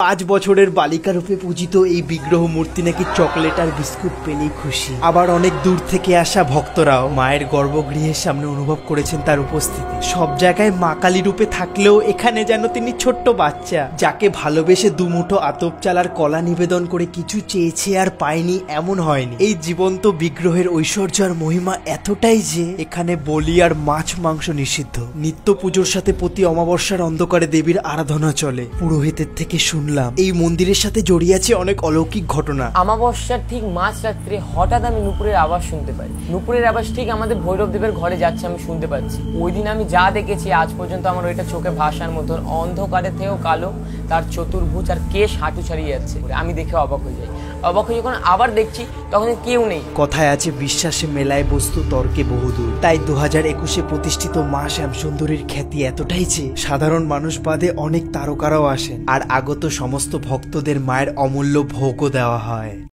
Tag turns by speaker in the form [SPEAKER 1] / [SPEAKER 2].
[SPEAKER 1] 5 বছরের বালিকা রূপে পূজিত এই বিগ্রহ মূর্তি নাকি চকলেট আর বিস্কুট পেলেই খুশি। আবার অনেক দূর থেকে আসা ভক্তরাও মায়ের গর্ভগৃহের সামনে অনুভব করেছেন তার উপস্থিতি। সব জায়গায় মা কালী রূপে থাকলেও এখানে যেন তিনি ছোট্ট বাচ্চা, যাকে ভালোবেসে দুমুঠো আতপ চালার কলা নিবেদন করে কিছু চেয়েছে আর পায়নি এমন হয়নি। এই জীবন্ত বিগ্রহের ঐশ্বর্য আর মহিমা এতটাই যে এখানে বলি আর মাছ মাংস নিষিদ্ধ। নিত্য পুজোর সাথে প্রতি অমাবস্যার অন্ধকারে দেবীর আরাধনা চলে। পুরোহিতের থেকে শুনলাম এই মন্দিরের সাথে জড়িয়ে আছে অনেক অলৌকিক ঘটনা।
[SPEAKER 2] অমাবস্যার ঠিক মাঝরাত্রে হঠাৎ আমি নুপুরের আওয়াজ শুনতে পাই। নুপুরের আওয়াজ ঠিক আমাদের ভৈরব দেবের ঘরে যাচ্ছে, আমি শুনতে পাচ্ছি। ওই দিন আমি যা দেখেছি আজ পর্যন্ত আমার ওইটা চোখে ভাসার মতন। অন্ধকারের থেকেও কালো, তার চতুর্ভুজ আর কেশ হাঁটু ছাড়িয়ে যাচ্ছে। আমি দেখে অবাক হয়ে যাই। অবাক হয়ে যখন আবার দেখছি তখন কেউ নেই।
[SPEAKER 1] কথায় আছে বিশ্বাসে মেলায় বস্তু তর্কে বহুদূর। তাই 2021-এ প্রতিষ্ঠিত মা শ্যামসুন্দরীর খ্যাতি এতটাই যে সাধারণ মানুষ বাদে অনেক তারকারাও আসেন আর আগত সমস্ত ভক্তদের মায়ের অমূল্য ভোগও দেওয়া হয়।